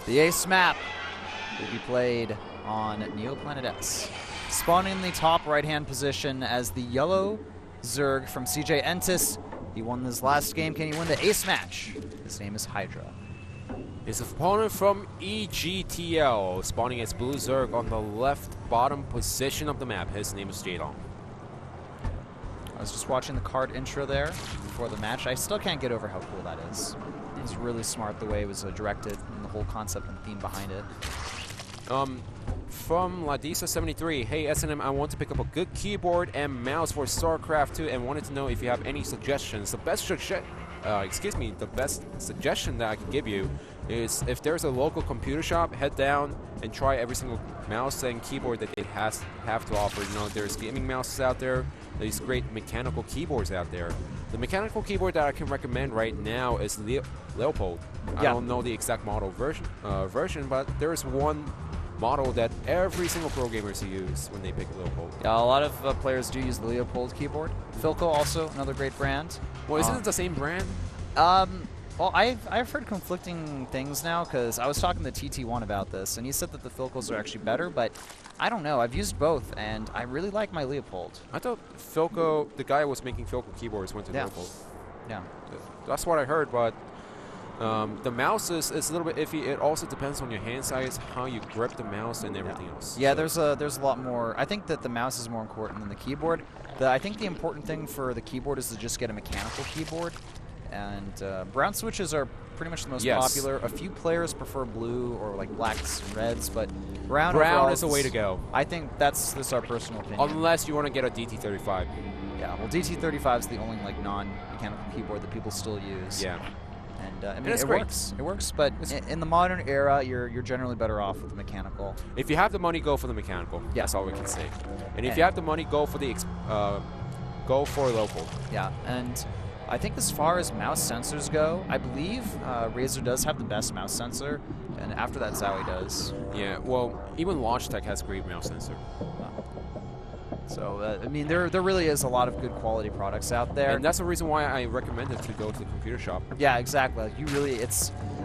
The ace map will be played on Neoplanet S. Spawning in the top right-hand position as the yellow Zerg from CJ Entis. He won this last game. Can he win the ace match? His name is Hydra. His opponent from EGTL, spawning as blue Zerg on the left bottom position of the map. His name is Jadong. I was just watching the card intro there before the match. I still can't get over how cool that is. It's really smart the way it was directed and the whole concept and theme behind it. From Ladisa73, hey SNM, I want to pick up a good keyboard and mouse for Starcraft2 and wanted to know if you have any suggestions. The best the best suggestion that I can give you is if there's a local computer shop, head down and try every single mouse and keyboard that they have to offer. You know, there's gaming mouses out there, there's great mechanical keyboards out there. The mechanical keyboard that I can recommend right now is Leopold. Yeah. I don't know the exact model version, but there's one model that every single pro gamers use when they pick Leopold. Yeah, a lot of players do use the Leopold keyboard. Philco also, another great brand. Well, isn't it the same brand? Well, I've heard conflicting things now because I was talking to TT1 about this, and he said that the Philcos are actually better, but I don't know. I've used both, and I really like my Leopold. I thought Philco, the guy who was making Philco keyboards, went to Leopold. Yeah. That's what I heard, but the mouse is a little bit iffy. It also depends on your hand size, how you grip the mouse, and everything else. Yeah, so there's a lot more. I think that the mouse is more important than the keyboard. I think the important thing for the keyboard is to just get a mechanical keyboard. And brown switches are pretty much the most popular. A few players prefer blue or like blacks and reds, but brown is the way to go. I think that's our personal opinion. Unless you want to get a DT35. Yeah, well, DT35 is the only like non-mechanical keyboard that people still use. Yeah. And I mean, it works. It works, but in the modern era, you're generally better off with the mechanical. If you have the money, go for the mechanical. Yeah. That's all we can say. And if you have the money, go for Leopold. Yeah, and I think as far as mouse sensors go, I believe Razer does have the best mouse sensor, and after that, Zowie does. Yeah, well, even Logitech has great mouse sensor. So, I mean, there really is a lot of good quality products out there. And that's the reason why I recommended to go to the computer shop. Yeah, exactly.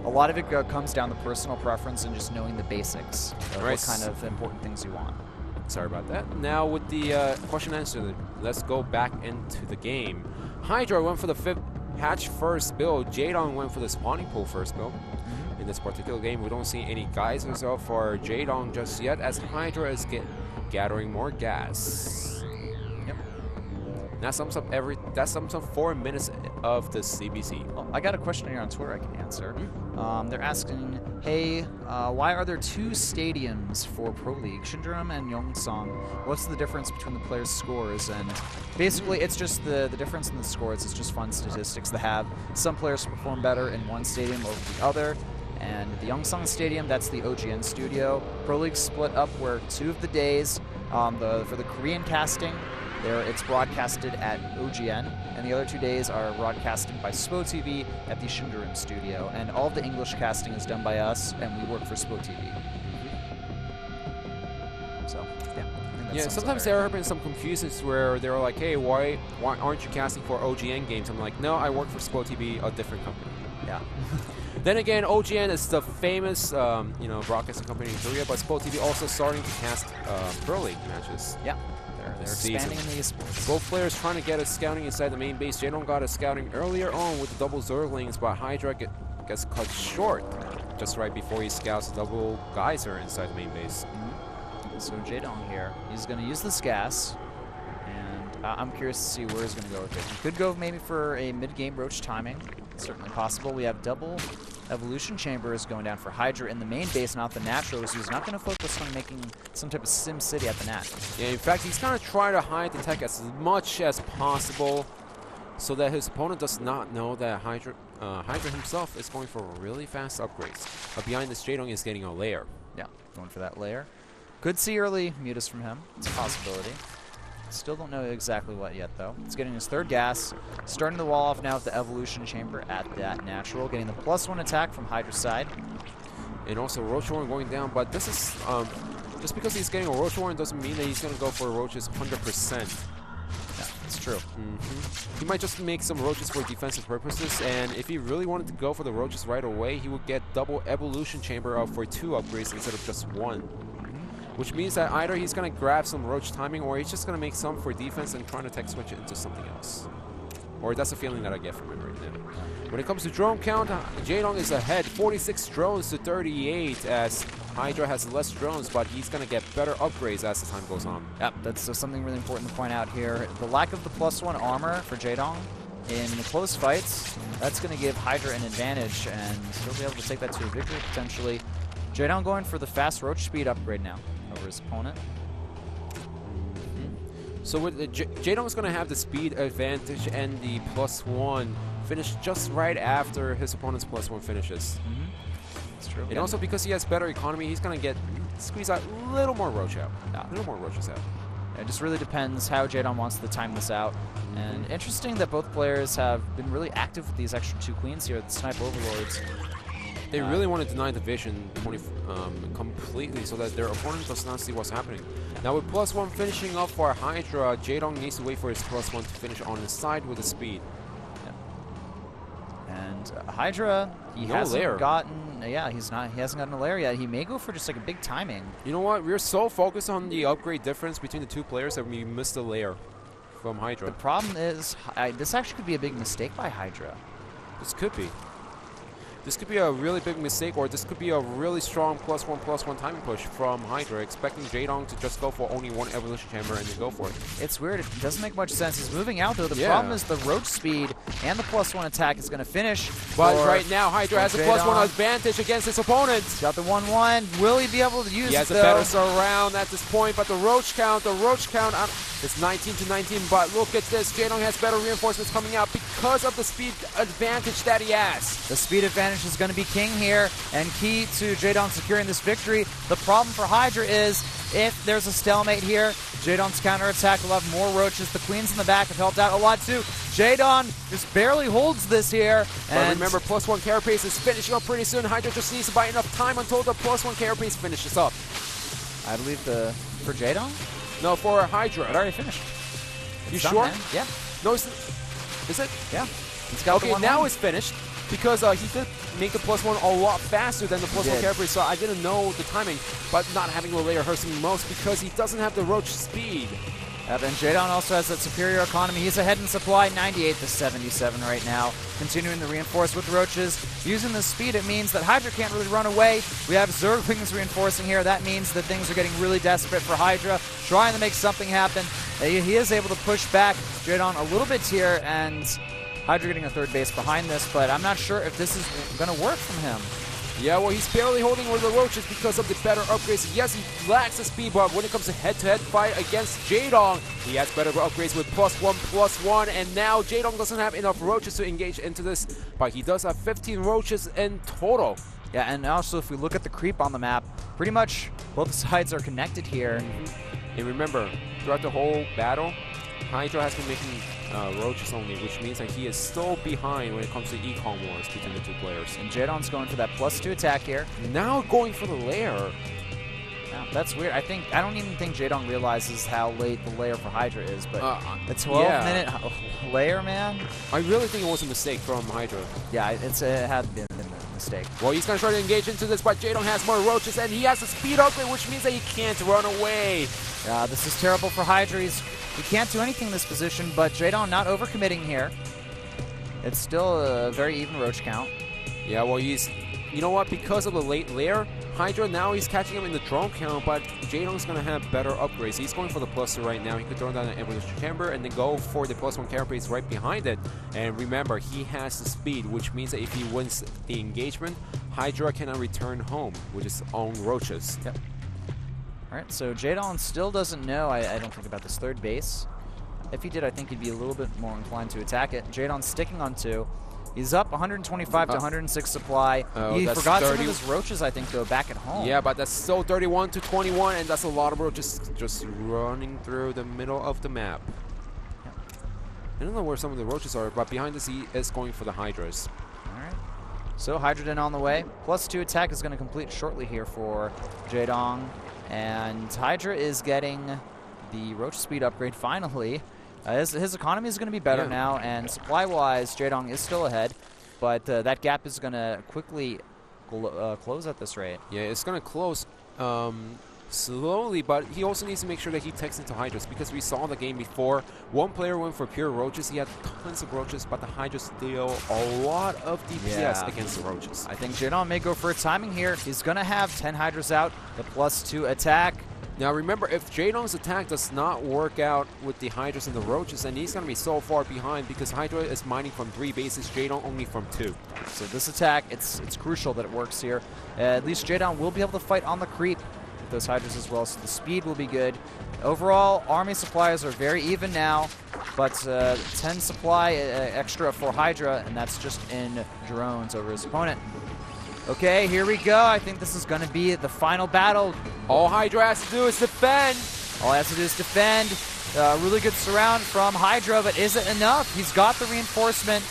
A lot of it comes down to personal preference and just knowing the basics of what kind of important things you want. Sorry about that. Now with the question and answer, let's go back into the game. Hydra went for the 5th hatch first build. Jadong went for the spawning pool first build. In this particular game, we don't see any geysers out for Jadong just yet, as Hydra is gathering more gas. Yep. That sums up 4 minutes of the CBC. Well, I got a question here on Twitter I can answer. They're asking, hey, why are there 2 stadiums for Pro League, Shinjuram and Yongsan? What's the difference between the players' scores? And basically, it's just the difference in the scores. It's just fun statistics to have. Some players perform better in one stadium over the other. And the Yongsan Stadium, that's the OGN studio. Pro League split up where 2 of the days, for the Korean casting, it's broadcasted at OGN, and the other 2 days are broadcasted by SPO TV at the Shinjuram studio. And all of the English casting is done by us, and we work for SPO TV. So, yeah. Sometimes there have been some confusions where they're like, hey, why aren't you casting for OGN games? I'm like, no, I work for SPO TV, a different company. Yeah. Then again, OGN is the famous, broadcasting company in Korea, but SPO TV also starting to cast Pro League matches. Yeah, they're expanding in the esports. Both players trying to get a scouting inside the main base. Jadong got a scouting earlier on with the double Zerglings, but Hydra gets cut short just right before he scouts the double Geyser inside the main base. So Jadong here, he's going to use this gas, and I'm curious to see where he's going to go with it. He could go maybe for a mid-game Roach timing. Certainly possible. We have double evolution chambers going down for Hydra in the main base, not the natural, so he's not going to focus on making some type of Sim City at the natural. Yeah, in fact, he's going to try to hide the tech as much as possible so that his opponent does not know that Hydra himself is going for really fast upgrades. But behind this, Jadong is getting a lair. Yeah, going for that lair. Could see early mutas from him. It's a possibility. Still don't know exactly what yet, though. He's getting his 3rd gas. Starting the wall off now with the evolution chamber at that natural. Getting the +1 attack from Hydra's side. And also Roach Warren going down, but this is just because he's getting a Roach Warren doesn't mean that he's going to go for Roaches 100%. Yeah, it's true. true. He might just make some roaches for defensive purposes, and if he really wanted to go for the roaches right away, he would get double evolution chamber up for 2 upgrades instead of just 1. Which means that either he's going to grab some roach timing, or he's just going to make some for defense and trying to tech switch it into something else. Or that's the feeling that I get from him right now. When it comes to drone count, Jaedong is ahead, 46 drones to 38, as Hydra has less drones, but he's going to get better upgrades as the time goes on. Yep, that's something really important to point out here. The lack of the +1 armor for Jaedong in the close fights, that's going to give Hydra an advantage, and he'll be able to take that to a victory potentially. Jaedong going for the fast roach speed upgrade now over his opponent. So with Jaedong is going to have the speed advantage and the +1 finish just right after his opponent's +1 finishes. That's true. And also because he has better economy, he's going to squeeze out a little more roach out. A little more roaches out. It just really depends how Jaedong wants to time this out. And interesting that both players have been really active with these extra 2 queens here, the Snipe Overlords. They really want to deny the vision completely so that their opponent does not see what's happening. Now with +1 finishing up for Hydra, Jaedong needs to wait for his +1 to finish on his side with the speed. And Hydra, he hasn't gotten, he hasn't gotten a lair yet. He may go for just like a big timing. You know what? We're so focused on the upgrade difference between the 2 players that we missed the lair from Hydra. The problem is, this actually could be a big mistake by Hydra. This could be. This could be a really big mistake, or this could be a really strong +1/+1 timing push from Hydra, expecting Jaedong to just go for only 1 evolution chamber and then go for it. It's weird. It doesn't make much sense. He's moving out, though. The problem is the roach speed and the +1 attack is going to finish. But right now, Hydra has a +1 advantage against his opponent. He's got the 1/1. Will he be able to use it, He has a better surround at this point, but the roach count is 19 to 19. But look at this. Jaedong has better reinforcements coming out because of the speed advantage that he has. The speed advantage is going to be king here and key to Jaedong securing this victory. The problem for Hydra is if there's a stalemate here, Jaedong's counterattack will have more roaches. The queens in the back have helped out a lot too. Jaedong just barely holds this here. But remember, +1 carapace is finishing up pretty soon. Hydra just needs to buy enough time until the +1 carapace finishes up. I believe for Jaedong? No, for Hydra. It already finished. You sure? Man. Yeah. No, is it? Yeah. He's got okay, now it's finished. Because he did make the +1 a lot faster than the +1 carapace, so I didn't know the timing. But not having the layer hurts him most because he doesn't have the roach speed. And Jaedong also has that superior economy. He's ahead in supply, 98 to 77 right now. Continuing to reinforce with roaches. Using the speed, it means that Hydra can't really run away. We have Zerglings reinforcing here. That means that things are getting really desperate for Hydra, trying to make something happen. He is able to push back Jaedong a little bit here, and Hydra getting a 3rd base behind this, but I'm not sure if this is going to work from him. Yeah, well, he's barely holding with the roaches because of the better upgrades. Yes, he lacks the speed, but when it comes to head-to-head fight against Jaedong, he has better upgrades with +1/+1, and now Jaedong doesn't have enough roaches to engage into this, but he does have 15 roaches in total. Yeah, and also if we look at the creep on the map, pretty much both sides are connected here. And remember, throughout the whole battle, Hydra has been making roaches only, which means that he is still behind when it comes to econ wars between the 2 players. And Jaedong's going for that +2 attack here. Now going for the lair. Yeah, that's weird. I don't even think Jaedong realizes how late the lair for Hydra is, but the 12-minute lair, man. I really think it was a mistake from Hydra. Yeah, it had been a mistake. Well, he's going to try to engage into this, but Jaedong has more roaches, and he has a speed upgrade, which means that he can't run away. This is terrible for Hydra. He can't do anything in this position, but Jaedong not overcommitting here. It's still a very even roach count. Yeah, well, you know what? Because of the late lair, Hydra now he's catching him in the drone count, but Jaedong's going to have better upgrades. He's going for the +2 right now. He could throw down an evolution chamber and then go for the +1 carapace right behind it. And remember, he has the speed, which means that if he wins the engagement, Hydra cannot return home with his own roaches. Yep. All right, so Jaedong still doesn't know, I don't think, about this 3rd base. If he did, I think he'd be a little bit more inclined to attack it. Jaedong's sticking on 2. He's up 125 to 106 supply. He forgot some of his roaches, I think, though, back at home. Yeah, but that's still 31 to 21, and that's a lot of roaches just running through the middle of the map. Yep. I don't know where some of the roaches are, but behind this he is going for the Hydras. All right. So Hydra on the way. +2 attack is going to complete shortly here for Jaedong. And Hydra is getting the roach speed upgrade finally. His economy is going to be better now, and supply-wise, Jaedong is still ahead, but that gap is going to quickly close at this rate. Yeah, it's going to close slowly, but he also needs to make sure that he takes into Hydras, because we saw the game before. One player went for pure Roaches. He had tons of Roaches, but the Hydras deal a lot of DPS against the Roaches. I think Jaedong may go for a timing here. He's going to have 10 Hydras out, the +2 attack. Now remember, if Jaedong's attack does not work out with the Hydras and the Roaches, then he's going to be so far behind, because Hydra is mining from 3 bases, Jaedong only from 2. So this attack, it's crucial that it works here. At least Jaedong will be able to fight on the creep with those Hydras as well, so the speed will be good. Overall, army supplies are very even now, but 10 supply extra for Hydra, and that's just in drones over his opponent. Okay, here we go. I think this is going to be the final battle. All Hydra has to do is defend. All he has to do is defend. Really good surround from Hydra, but is it enough? He's got the reinforcement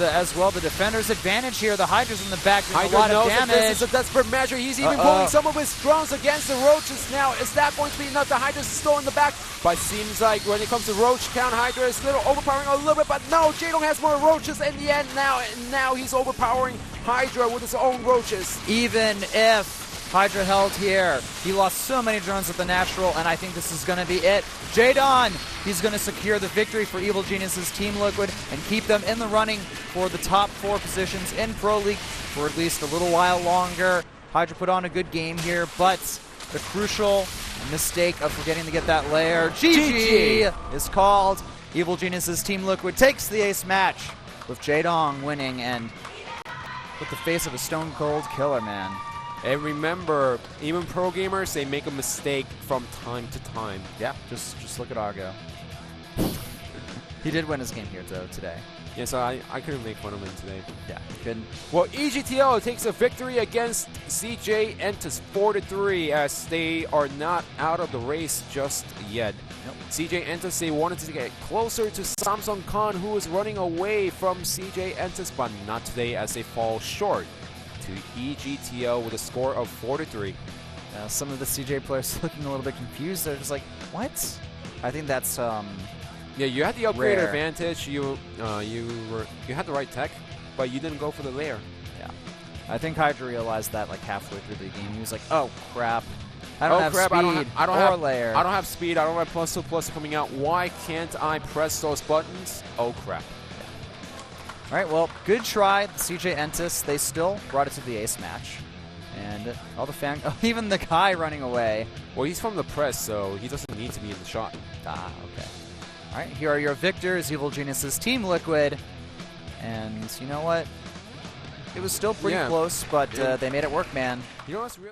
as well. The defender's advantage here. The Hydra's in the back doing a lot of damage. This is a desperate measure. He's even pulling some of his drones against the Roaches now. Is that going to be enough? The Hydra's still in the back, but seems like when it comes to Roach count, Hydra is a little overpowering a little bit, but no, Jaedong has more Roaches in the end now, and now he's overpowering Hydra with his own Roaches. Even if Hydra held here, he lost so many drones at the natural, and I think this is going to be it. Jaedong, he's going to secure the victory for Evil Genius's Team Liquid and keep them in the running for the top 4 positions in Pro League for at least a little while longer. Hydra put on a good game here, but the crucial mistake of forgetting to get that lair, GG, is called. Evil Genius's Team Liquid takes the ace match with Jaedong winning, and with the face of a stone cold killer, man. And remember, even pro gamers, they make a mistake from time to time. Yeah, just look at Argo. He did win his game here, though, today. Yeah, so I couldn't make fun of him today. Yeah, couldn't. Well, EGTL takes a victory against CJ Entus 4-3, as they are not out of the race just yet. Nope. CJ Entus, they wanted to get closer to Samsung Khan, who is running away from CJ Entus, but not today, as they fall short to EGTL with a score of 4-3. Some of the CJ players looking a little bit confused. They're just like, what? I think that's yeah, you had the upgrade rare. advantage. You had the right tech, but you didn't go for the layer. Yeah, I think Hydra realized that like halfway through the game. He was like, oh crap, I don't have speed I don't or have layer. I don't have speed. I don't have +2+ coming out. Why can't I press those buttons? Oh crap. All right, well, good try, CJ Entus. They still brought it to the ace match. And all the even the guy running away. Well, he's from the press, so he doesn't need to be in the shot. Ah, okay. All right, here are your victors, Evil Genius's Team Liquid. And you know what? It was still pretty close, but they made it work, man. You know what's really